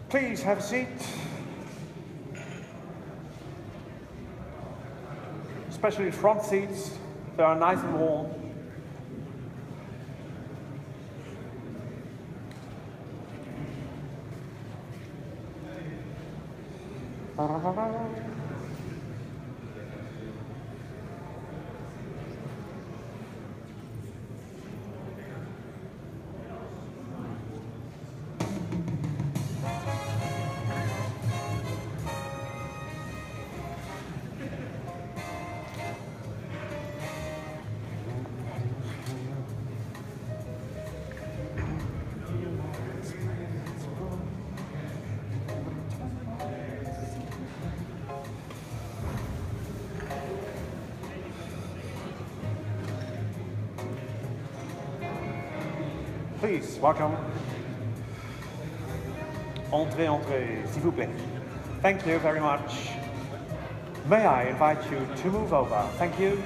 Please have a seat. Especially the front seats, they are nice and warm. Please, welcome. Entrez, entrez, s'il vous plaît. Thank you very much. May I invite you to move over? Thank you.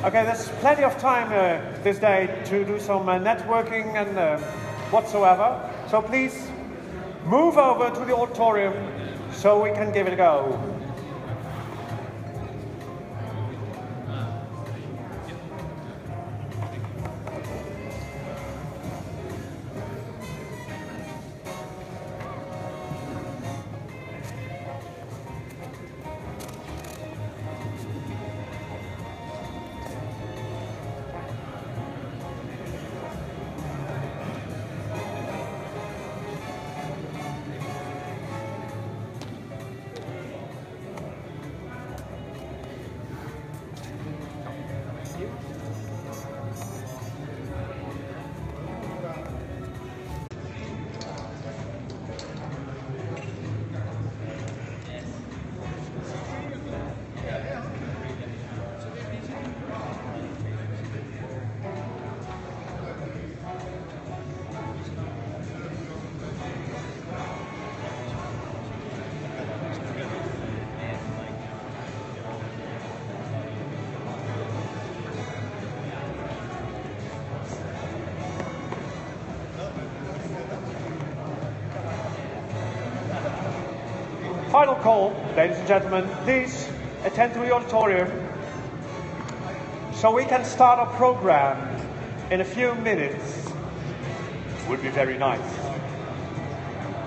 Okay, there's plenty of time this day to do some networking and whatsoever. So please move over to the auditorium so we can give it a go. Final call, ladies and gentlemen, please attend to the auditorium so we can start our program in a few minutes. Would be very nice.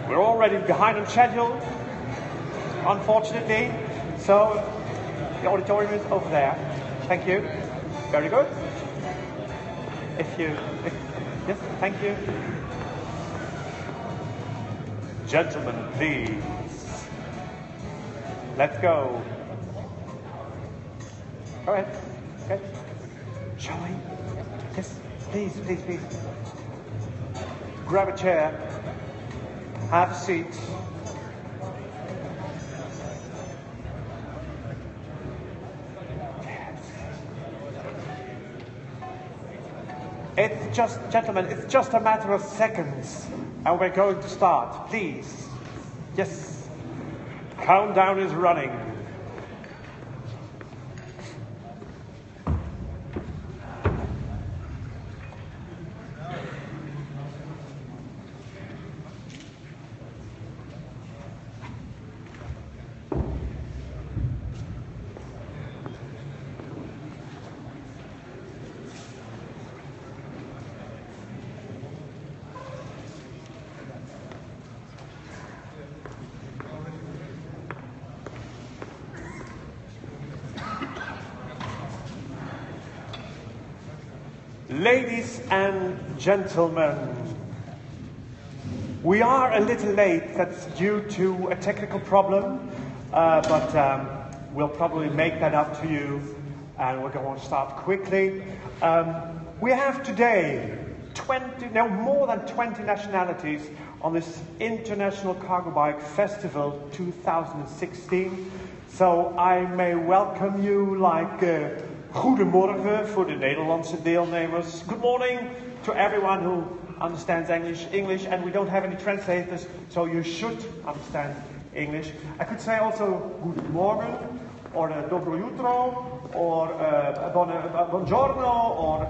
We're already behind on schedule, unfortunately, so the auditorium is over there. Thank you. Very good. Yes, thank you. Gentlemen, please. Let's go. Go ahead. Okay. Shall we? Yes, please, please, please. Grab a chair. Have a seat. It's just, gentlemen, it's just a matter of seconds, and we're going to start. Please. Yes. Countdown is running. Ladies and gentlemen, we are a little late. That's due to a technical problem, but we'll probably make that up to you, and we're going to start quickly. We have today more than 20 nationalities on this International Cargo Bike Festival 2016. So I may welcome you like Goedemorgen voor de Nederlandse deelnemers. Good morning to everyone who understands English, and we don't have any translators, so you should understand English. I could say also Guten Morgen or dobro jutro, or buongiorno, or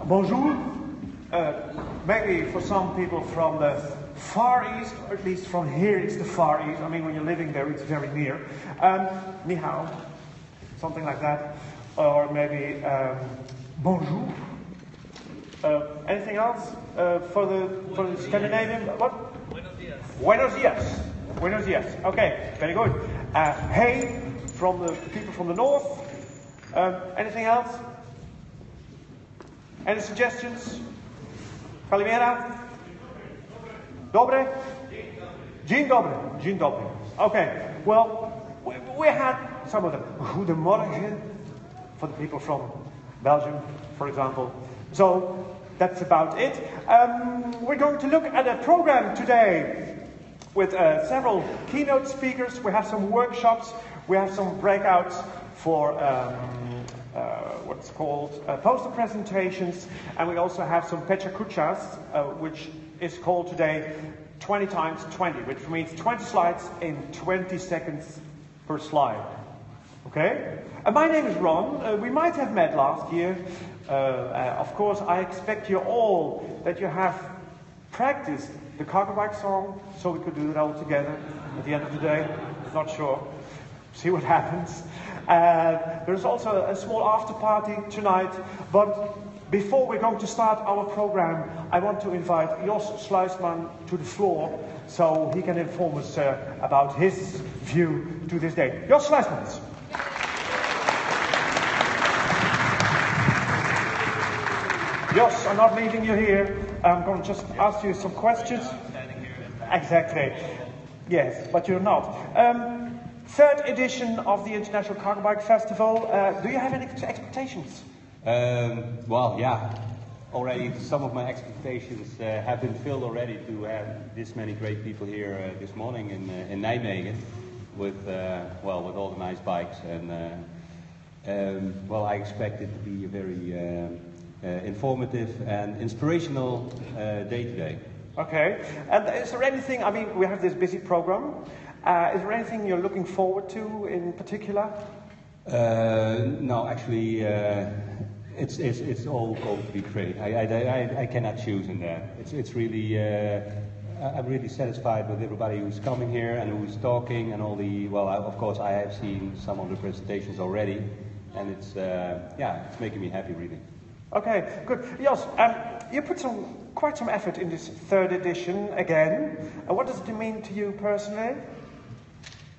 bonjour. Maybe for some people from the Far East, or at least from here it's the Far East. I mean, when you're living there, it's very near. Ni hao, something like that. Or maybe bonjour. Anything else for the Scandinavian? What? Buenos dias. Buenos dias. Buenos dias. Okay, very good. Hey, from the people from the north. Anything else? Any suggestions? Kalimera? Dobre? Dzień dobry. Dzień dobry. Okay, well, we had some of them. Goedemorgen, for the people from Belgium, for example. So, that's about it. We're going to look at a program today with several keynote speakers. We have some workshops. We have some breakouts for what's called poster presentations. And we also have some pechakuchas, which is called today 20 times 20, which means 20 slides in 20 seconds per slide. Okay? My name is Ron. We might have met last year. Of course, I expect you all that you have practiced the cargo bike song, so we could do it all together at the end of the day. Not sure. See what happens. There's also a small after party tonight, but before we're going to start our program, I want to invite Jos Sluisman to the floor so he can inform us about his view to this day. Jos Sluisman. Jos, I'm not leaving you here. I'm going to just ask you some questions. Exactly. Yes, but you're not. Third edition of the International Cargo Bike Festival. Do you have any expectations? Well, yeah. Already some of my expectations have been filled already to have this many great people here this morning in Nijmegen with with all the nice bikes, and well, I expect it to be a very informative and inspirational day today. Okay. And is there anything? I mean, we have this busy program. Is there anything you're looking forward to in particular? No, actually, it's all going to be great. I cannot choose in that. It's really. I'm really satisfied with everybody who's coming here and who's talking and all the. Well, of course, I have seen some of the presentations already, and it's making me happy really. Okay, good. Jos, you put quite some effort in this third edition again. What does it mean to you personally?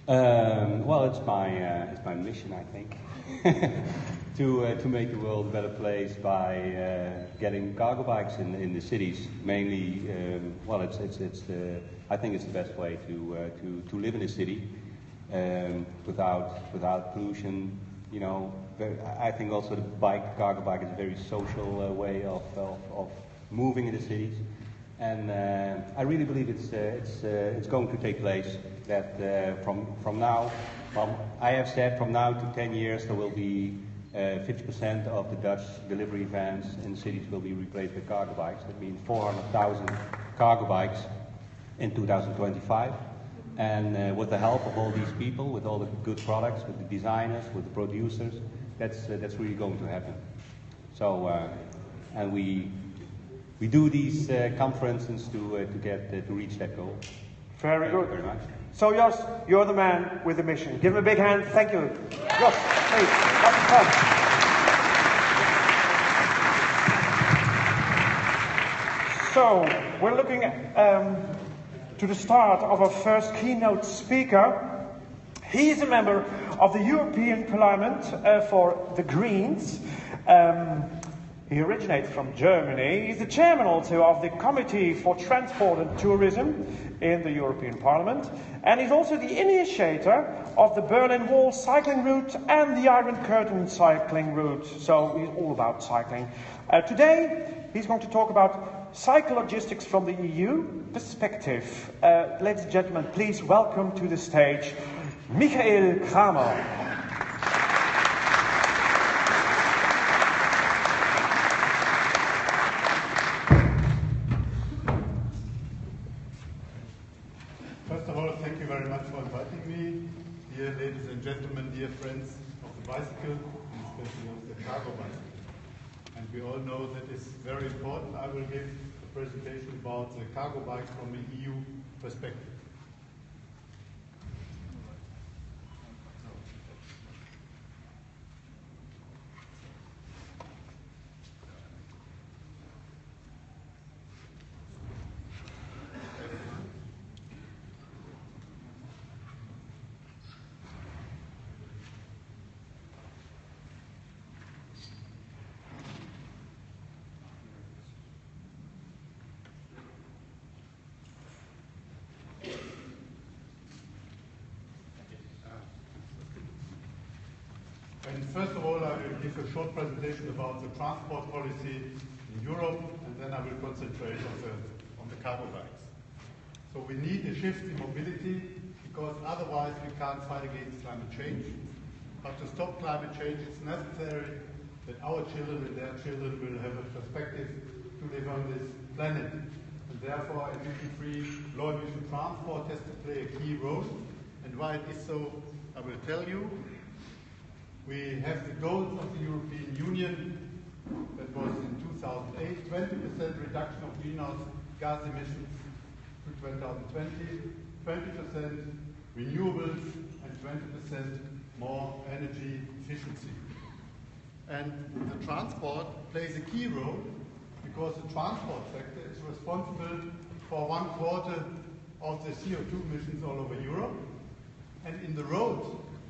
Well, it's my mission, I think, to make the world a better place by getting cargo bikes in the cities. Mainly, I think it's the best way to live in a city without pollution. You know, I think also the cargo bike is a very social way of moving in the cities, and I really believe it's going to take place. That from now, I have said from now to 10 years there will be 50% of the Dutch delivery vans in the cities will be replaced with cargo bikes. That means 400,000 cargo bikes in 2025. And with the help of all these people, with all the good products, with the designers, with the producers, that's really going to happen. So, and we do these conferences to reach that goal. Very good. Very much. So, Jos, you're the man with the mission. Give him a big hand. Thank you. Jos, please, have some fun. So, we're looking to the start of our first keynote speaker. He is a member of the European Parliament for the Greens. He originates from Germany. He's the chairman also of the Committee for Transport and Tourism in the European Parliament. And he's also the initiator of the Berlin Wall cycling route and the Iron Curtain cycling route. So he's all about cycling. Today, he's going to talk about cyclelogistics from the EU perspective. Ladies and gentlemen, please welcome to the stage Michael Cramer. First of all, thank you very much for inviting me. Dear ladies and gentlemen, dear friends of the bicycle, and especially of the cargo bicycle. And we all know that is very important. I will give a presentation about the cargo bike from an EU perspective. And first of all, I will give a short presentation about the transport policy in Europe, and then I will concentrate on the cargo bikes. So we need a shift in mobility, because otherwise we can't fight against climate change. But to stop climate change, it's necessary that our children and their children will have a perspective to live on this planet. And therefore, emission-free, low-emission transport has to play a key role. And why it is so, I will tell you. We have the goals of the European Union, that was in 2008, 20% reduction of greenhouse gas emissions to 2020, 20% renewables, and 20% more energy efficiency. And the transport plays a key role, because the transport sector is responsible for 1/4 of the CO2 emissions all over Europe. And in the road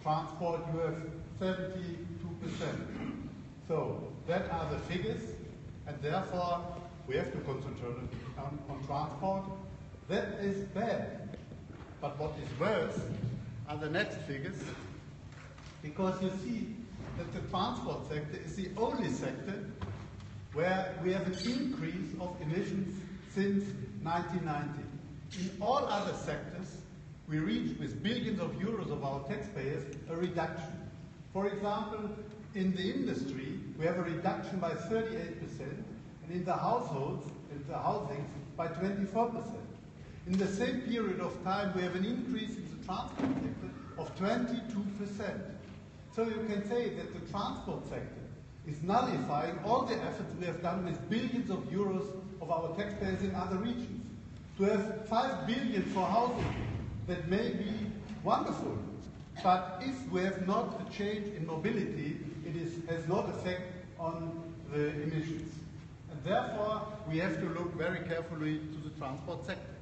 transport, you have 72%. So that are the figures, and therefore we have to concentrate on transport. That is bad. But what is worse are the next figures, because you see that the transport sector is the only sector where we have an increase of emissions since 1990. In all other sectors, we reach, with billions of euros of our taxpayers, a reduction. For example, in the industry, we have a reduction by 38%, and in the households and the housings by 24%. In the same period of time, we have an increase in the transport sector of 22%. So you can say that the transport sector is nullifying all the efforts we have done with billions of euros of our taxpayers in other regions. To have 5 billion for housing, that may be wonderful. But if we have not a change in mobility, it has no effect on the emissions. And therefore, we have to look very carefully to the transport sector.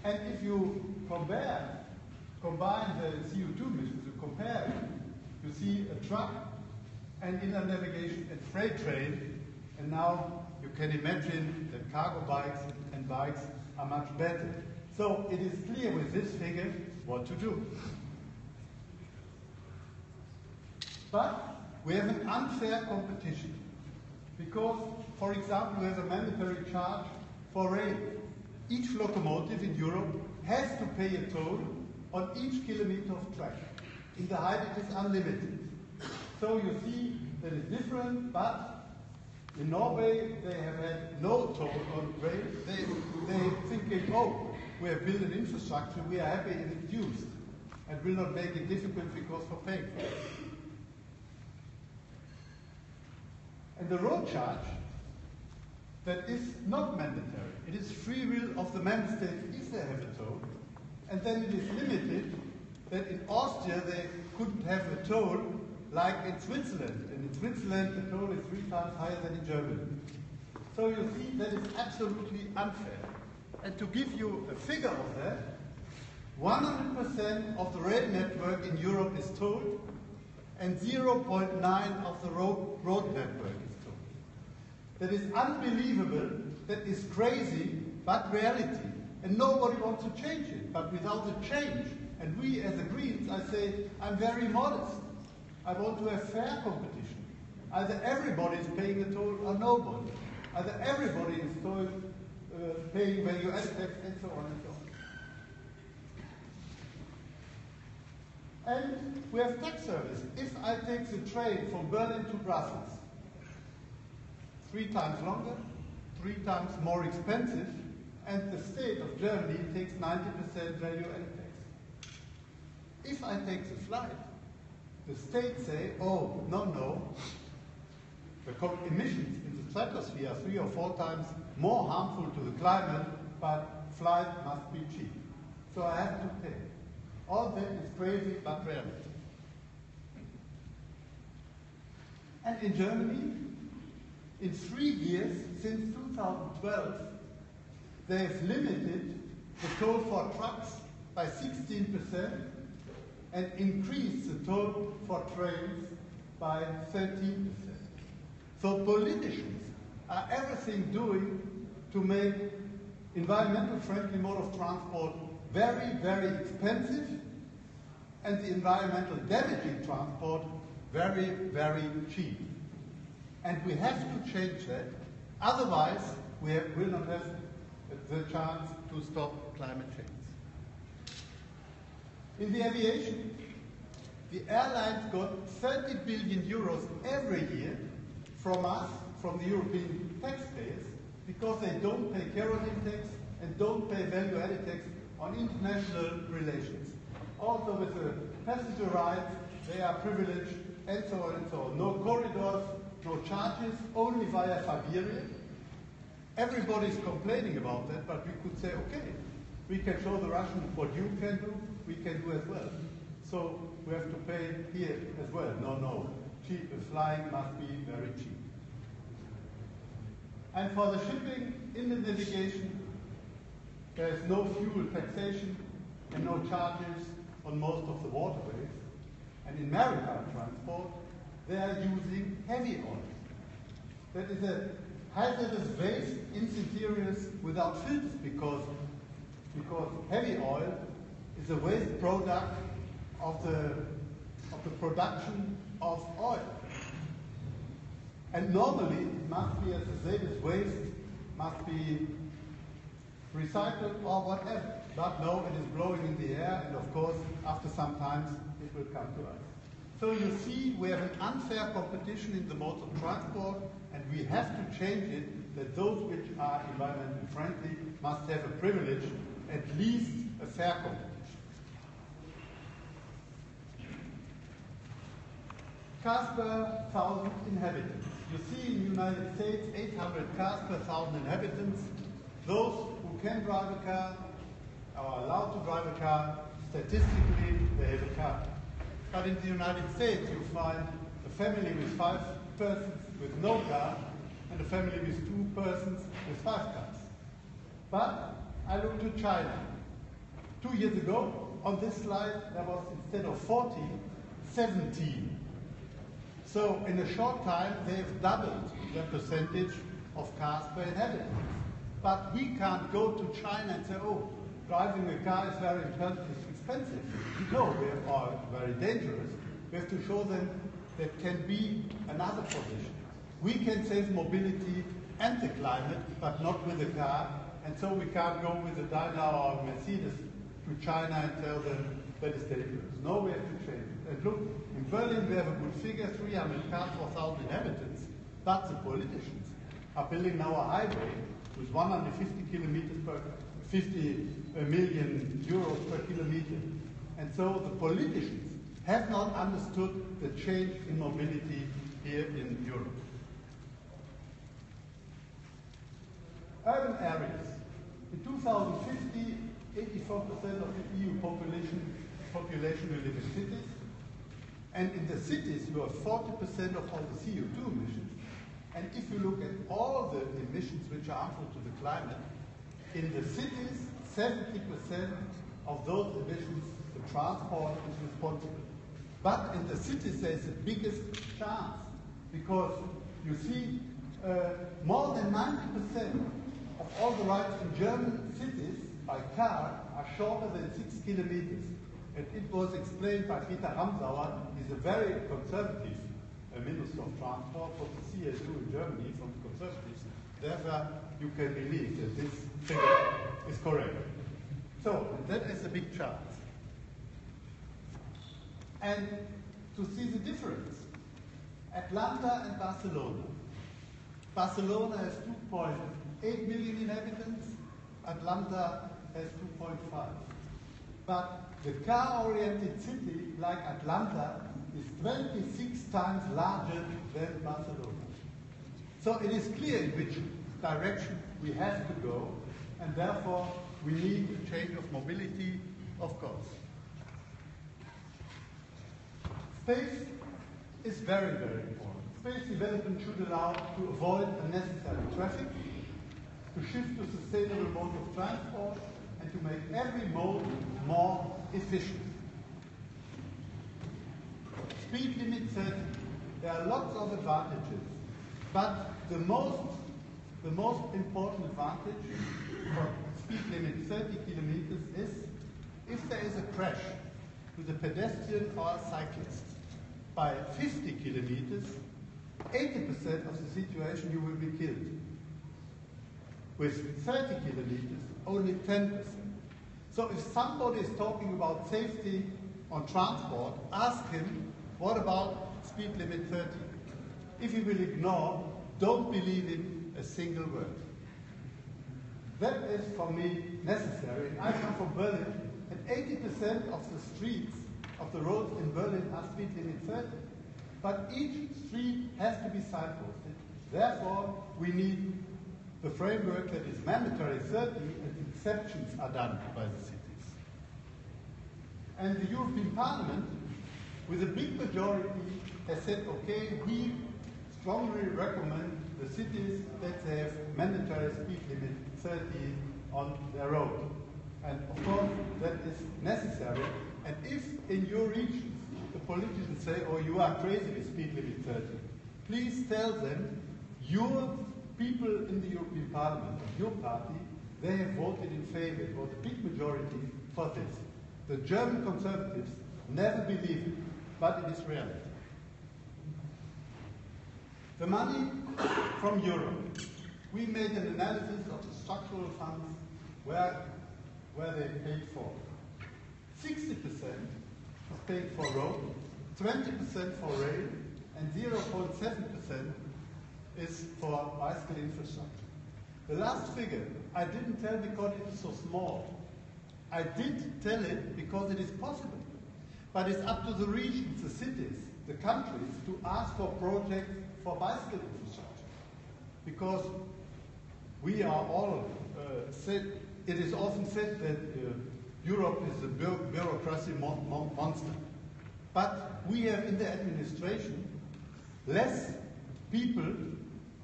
And if you combine the CO2 emissions, you compare it, you see a truck and inland navigation and freight train, and now you can imagine that cargo bikes and bikes are much better. So it is clear with this figure what to do. But we have an unfair competition, because, for example, we have a mandatory charge for rail. Each locomotive in Europe has to pay a toll on each kilometer of track. In the height it is unlimited. So you see that it's different, but in Norway they have had no toll on rail. They thinking, oh, we have built an infrastructure, we are happy if it's used, and will not make it difficult because for paying for it. And the road charge, that is not mandatory. It is free will of the member states if they have a toll, and then it is limited that in Austria they couldn't have a toll like in Switzerland. And in Switzerland the toll is 3 times higher than in Germany. So you see that is absolutely unfair. And to give you a figure of that, 100% of the rail network in Europe is tolled, and 0.9% of the road network is tolled. That is unbelievable, that is crazy, but reality. And nobody wants to change it. But without the change, and we as the Greens, I say, I'm very modest. I want to have fair competition. Either everybody is paying a toll or nobody. Either everybody is paying value added tax, and so on and so on. And we have tax service. If I take the train from Berlin to Brussels, 3 times longer, 3 times more expensive, and the state of Germany takes 90% value added tax. If I take the flight, the states say, oh, no, the emissions in the stratosphere are 3 or 4 times more harmful to the climate, but flight must be cheap. So I have to pay. All that is crazy, but reality. And in Germany, in 3 years, since 2012, they've limited the toll for trucks by 16% and increased the toll for trains by 13%. So politicians are everything doing to make environmental friendly mode of transport very, very expensive and the environmental damaging transport very, very cheap. And we have to change that, otherwise we will not have the chance to stop climate change. In the aviation, the airlines got 30 billion euros every year from us, from the European taxpayers, because they don't pay kerosene tax and don't pay value-added tax on international relations. Also with the passenger rights, they are privileged, and so on and so on. No corridors, no charges, only via Siberia. Everybody's complaining about that, but we could say, okay, we can show the Russians what you can do, we can do as well. So we have to pay here as well. No, cheap, flying must be very cheap. And for the shipping in the navigation, there is no fuel taxation and no charges on most of the waterways. And in maritime transport, they are using heavy oil. That is a hazardous waste, incinerated without filters, because heavy oil is a waste product of the production of oil. And normally it must be, as I say, this waste must be recycled or whatever. But no, it is blowing in the air, and of course, after some time, it will come to us. So you see, we have an unfair competition in the modes of transport, and we have to change it, that those which are environmentally friendly must have a privilege, at least a fair competition. Cars per 1,000 inhabitants. You see in the United States 800 cars per 1,000 inhabitants. Those who can drive a car, are allowed to drive a car, statistically they have a car. But in the United States you find a family with 5 persons with no car and a family with 2 persons with 5 cars. But I look to China. 2 years ago, on this slide, there was, instead of 40, 17. So in a short time, they've doubled the percentage of cars per inhabitant. But we can't go to China and say, oh, driving a car is very expensive. No, they are very dangerous. We have to show them that can be another position. We can save mobility and the climate, but not with a car. And so we can't go with a Daimler or a Mercedes to China and tell them that is dangerous. No, we have to change it. And look, in Berlin we have a good figure, 300 cars per 1,000 inhabitants. But the politicians are building now a highway with 150 kilometers per 50 million euros per kilometer. And so the politicians have not understood the change in mobility here in Europe. Urban areas. In 2050, 84% of the EU population will live in cities. And in the cities, you have 40% of all the CO2 emissions. And if you look at all the emissions which are harmful to the climate, in the cities, 70% of those emissions, the transport is responsible. But in the cities, there's the biggest chance, because you see more than 90% of all the rides in German cities by car are shorter than 6 kilometers. And it was explained by Peter Ramsauer. He's a very conservative Minister of Transport for the CSU in Germany, from the Conservatives. Therefore, you can believe that this figure is correct. So, that is a big chance. And to see the difference, Atlanta and Barcelona. Barcelona has 2.8 million inhabitants, Atlanta has 2.5. But the car-oriented city like Atlanta is 26 times larger than Barcelona. So it is clear in which direction we have to go, and therefore we need a change of mobility, of course. Space is very, very important. Space development should allow to avoid unnecessary traffic, to shift to sustainable modes of transport, and to make every mode more efficient. Speed limit 30. There are lots of advantages, but the most important advantage for speed limit 30 kilometers is if there is a crash with a pedestrian or a cyclist. By 50 kilometers, 80% of the situation you will be killed. With 30 kilometers, only 10%. So if somebody is talking about safety on transport, ask him, what about speed limit 30? If he will ignore, don't believe him a single word. That is, for me, necessary. I come from Berlin, and 80% of the streets, of the roads in Berlin are speed limit 30. But each street has to be signposted. Therefore, we need the framework that is mandatory 30 and exceptions are done by the cities. And the European Parliament, with a big majority, has said, okay, we strongly recommend the cities that they have mandatory speed limit 30 on their road. And of course, that is necessary. And if in your region the politicians say, oh, you are crazy with speed limit 30, please tell them your people in the European Parliament, of your party, they have voted in favor, it was a big majority for this. The German conservatives never believed it, but it is reality. The money from Europe. We made an analysis of the structural funds where they paid for. 60% is paid for road, 20% for rail, and 0.7% is for bicycle infrastructure. The last figure, I didn't tell because it is so small. I did tell it because it is possible. But it's up to the regions, the cities, the countries to ask for projects for bicycle infrastructure. Because we are all said, it is often said that Europe is a bureaucracy monster. But we have in the administration less people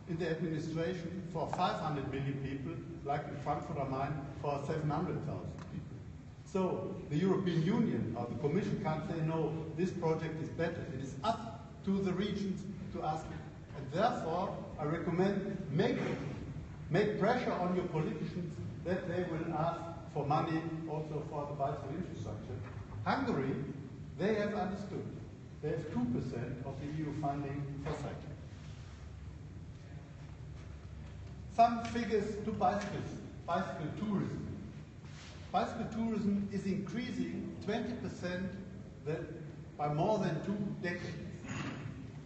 in the administration for 500 million people, like in Frankfurt am Main for 700,000 people. So the European Union or the Commission can't say, no, this project is better. It is up to the regions to ask it. And therefore, I recommend make pressure on your politicians that they will ask for money also for the bicycle infrastructure. Hungary, they have understood. They have 2% of the EU funding for cycling. Some figures to bicycle tourism. Bicycle tourism is increasing 20% by more than 2 decades.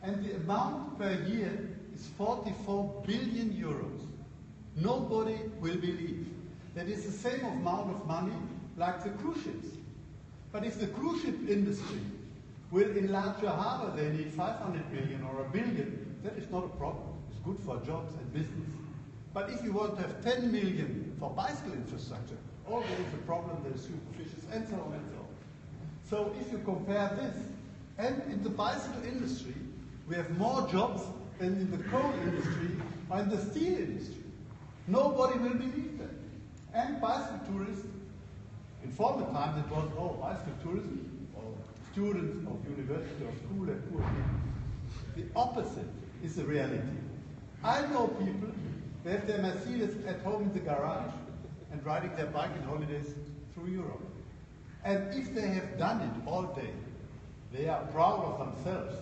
And the amount per year is 44 billion euros. Nobody will believe. That is the same amount of money like the cruise ships. But if the cruise ship industry will enlarge your harbor, they need 500 million or $1 billion, that is not a problem. It's good for jobs and business. But if you want to have 10 million for bicycle infrastructure, always a problem, there's superficial, and so on and so on. So if you compare this, and in the bicycle industry, we have more jobs than in the coal industry or in the steel industry. Nobody will believe that. And bicycle tourists, in former times it was, oh, bicycle tourism, or students of university or school and poor people. The opposite is the reality. I know people, they have their Mercedes at home in the garage and riding their bike in holidays through Europe. And if they have done it all day, they are proud of themselves,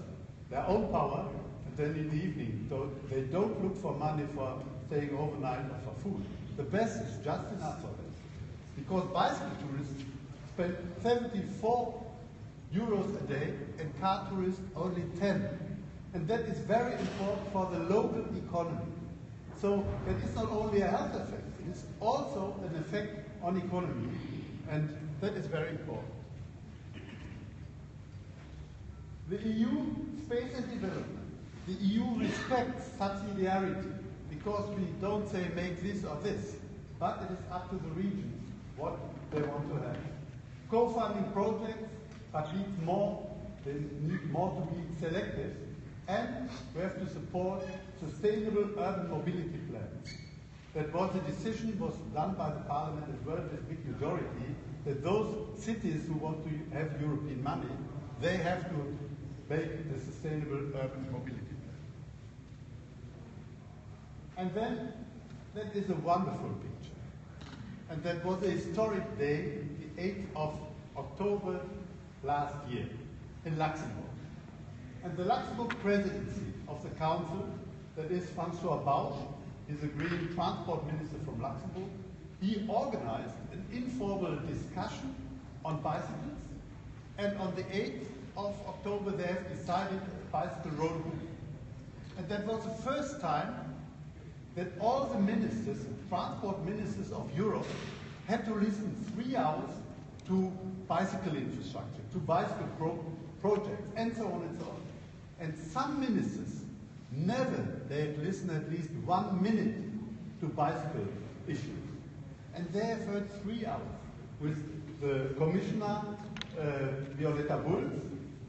their own power, and then in the evening, they don't look for money for staying overnight or for food. The best is just enough for them. Because bicycle tourists spend 74 euros a day and car tourists only 10. And that is very important for the local economy. So it is not only a health effect, it is also an effect on economy. And that is very important. The EU space and development. The EU respects subsidiarity because we don't say make this or this, but it is up to the regions what they want to have. Co-funding projects, but needs more, they need more to be selective, and we have to support sustainable urban mobility plans. That was a decision was done by the Parliament as well with big majority, that those cities who want to have European money, they have to make the sustainable urban mobility plan. And then, that is a wonderful picture. And that was a historic day, the 8th of October last year in Luxembourg. And the Luxembourg presidency of the council, that is François Bausch, is a green transport minister from Luxembourg. He organized an informal discussion on bicycles, and on the 8th of October they have decided a bicycle roadmap. And that was the first time that all the ministers, transport ministers of Europe, had to listen 3 hours to bicycle infrastructure, to bicycle projects, and so on and so on. And some ministers never they had listened at least 1 minute to bicycle issues. And they have heard 3 hours with the Commissioner Violeta Bulc,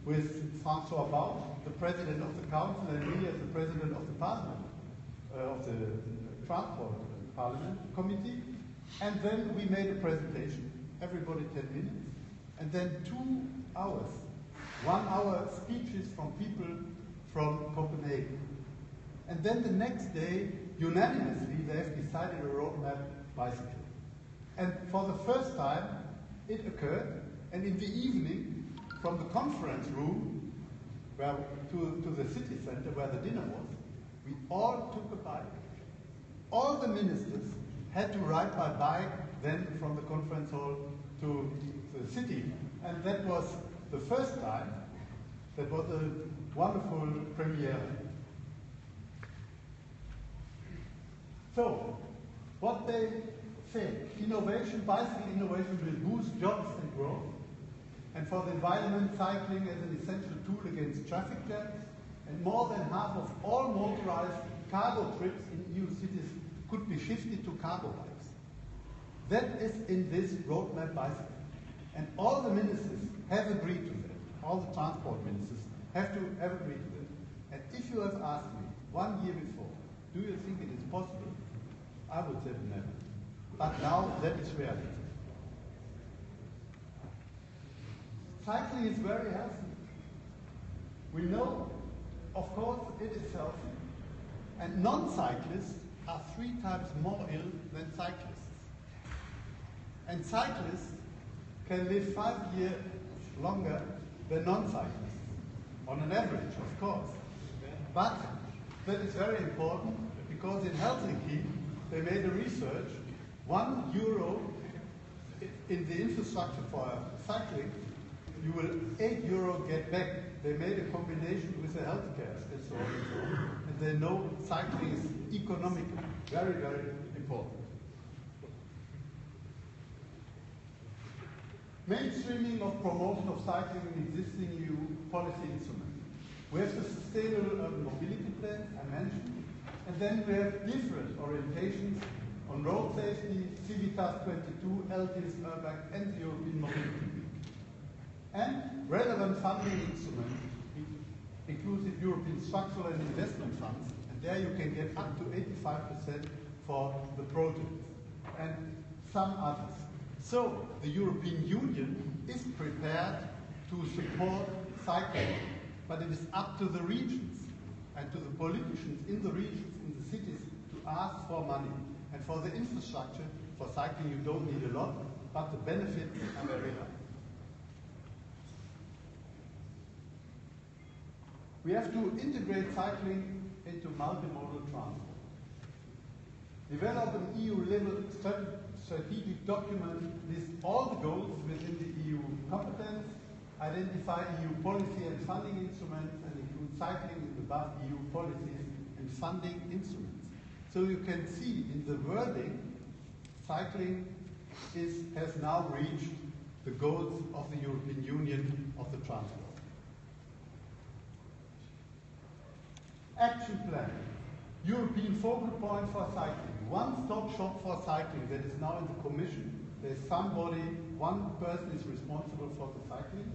with François Bausch, the President of the Council, and me as the President of the Parliament, of the Transport Parliament Committee. And then we made a presentation, everybody 10 minutes, and then 2 hours, 1 hour speeches from people from Copenhagen. And then the next day, unanimously, they have decided a roadmap bicycle. And for the first time, it occurred, and in the evening, from the conference room where, to the city center where the dinner was, we all took a bike. All the ministers had to ride by bike then from the conference hall to the city. And that was the first time. That was a wonderful premiere. So, what they say, innovation, bicycle innovation will boost jobs and growth. And for the environment, cycling is an essential tool against traffic jams. And more than half of all motorized cargo trips in EU cities could be shifted to cargo bikes. That is in this roadmap bicycle. And all the ministers have agreed to that. All the transport ministers have agreed to that. And if you have asked me 1 year before, do you think it is possible? I would say never. But now that is reality. Cycling is very healthy. We know, of course, it is healthy. And non-cyclists are 3 times more ill than cyclists. And cyclists can live 5 years longer than non-cyclists, on an average, of course. But that is very important because in Helsinki, they made a research, €1 in the infrastructure for cycling, you will €8 get back. They made a combination with the healthcare and so on and so on. And they know cycling is economical, very, very important. Mainstreaming of promotion of cycling in existing EU policy instruments. We have the sustainable urban mobility plan, I mentioned, and then we have different orientations on road safety, Civitas 22, LTIS, Urbac, and the European Mobility Week. And relevant funding instruments, inclusive European structural and investment funds, and there you can get up to 85% for the projects, and some others. So the European Union is prepared to support cycling, but it is up to the regions and to the politicians in the regions, in the cities, to ask for money. And for the infrastructure, for cycling you don't need a lot, but the benefits are very high. We have to integrate cycling into multimodal transport. Develop an EU-level strategic document with all the goals within the EU competence, identify EU policy and funding instruments, and include cycling in the above EU policies and funding instruments. So you can see in the wording, cycling has now reached the goals of the European Union of the transport. Action plan. European focal point for cycling. One-stop shop for cycling that is now in the Commission. There's somebody, one person is responsible for the cycling,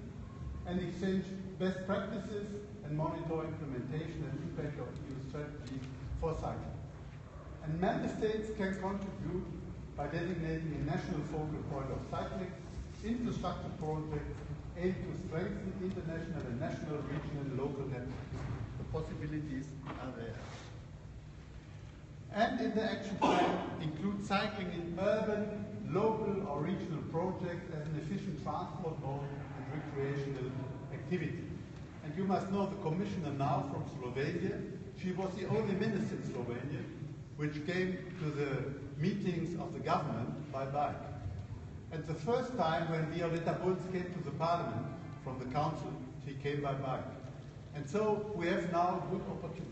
and exchange best practices and monitor implementation and impact of EU strategies for cycling. And member states can contribute by designating a national focal point of cycling, infrastructure projects aimed to strengthen international and national, regional and local networks. The possibilities are there. And in the action plan, include cycling in urban, local or regional projects as an efficient transport mode and recreational activity. And you must know the commissioner now from Slovenia. She was the only minister in Slovenia which came to the meetings of the government by bike. And the first time when Violeta Bulc came to the parliament from the council, she came by bike. And so we have now good opportunities.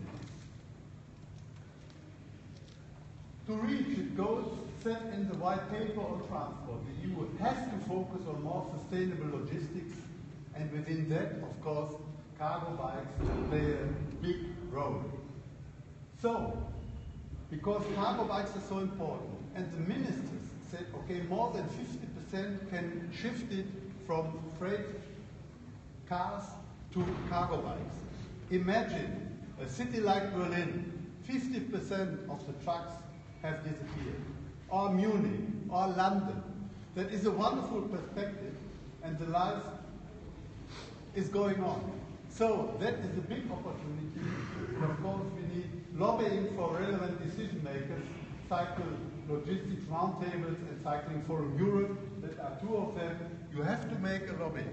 To reach its goals set in the white paper on transport, the EU has to focus on more sustainable logistics, and within that, of course, cargo bikes play a big role. So, because cargo bikes are so important, and the ministers said, okay, more than 50% can shift it from freight cars to cargo bikes. Imagine a city like Berlin, 50% of the trucks have disappeared, or Munich, or London. That is a wonderful perspective, and the life is going on. So that is a big opportunity. Of course, we need lobbying for relevant decision makers, Cyclelogistics roundtables and Cycling Forum Europe, that are two of them. You have to make a lobby.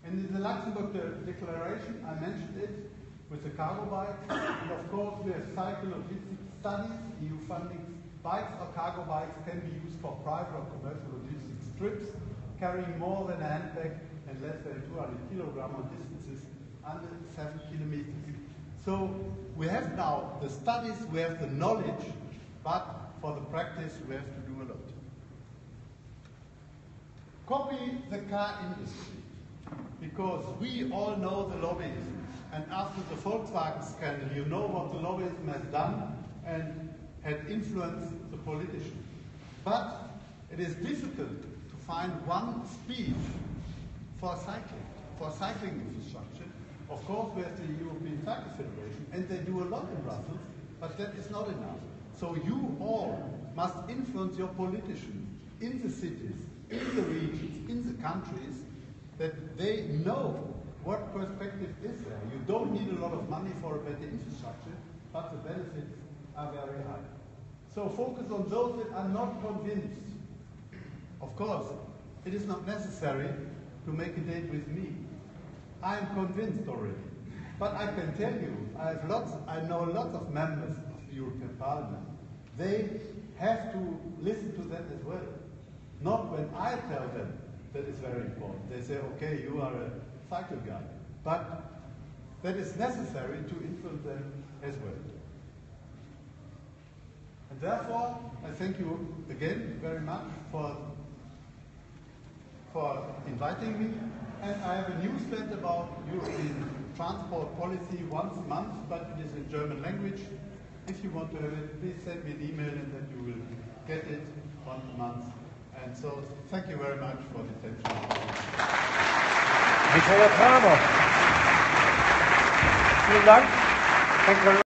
And in the Luxembourg Declaration, I mentioned it, with the cargo bikes, and of course we have cyclelogistics studies, EU funding. Bikes or cargo bikes can be used for private or commercial logistics trips, carrying more than a handbag and less than 200 kilograms on distances under 7 kilometers. So we have now the studies, we have the knowledge, but for the practice we have to do a lot. Copy the car industry, because we all know the lobbyism. And after the Volkswagen scandal, you know what the lobbyism has done and had influenced the politicians. But it is difficult to find one speech for cycling infrastructure. Of course, we have the European Cycle Federation, and they do a lot in Brussels, but that is not enough. So you all must influence your politicians in the cities, in the regions, in the countries, that they know what perspective is there. You don't need a lot of money for a better infrastructure, but the benefits are very high. So focus on those that are not convinced. Of course, it is not necessary to make a date with me. I am convinced already. But I can tell you, I know lots of members of the European Parliament. They have to listen to that as well. Not when I tell them that is very important. They say, okay, you are a cycle guy. But that is necessary to influence them as well. And therefore, I thank you again very much for inviting me. And I have a newsletter about European transport policy once a month, but it is in German language. If you want to have it, please send me an email and then you will get it once a month. And so, thank you very much for the attention. Michael Cramer. Vielen Dank. Thank you very much.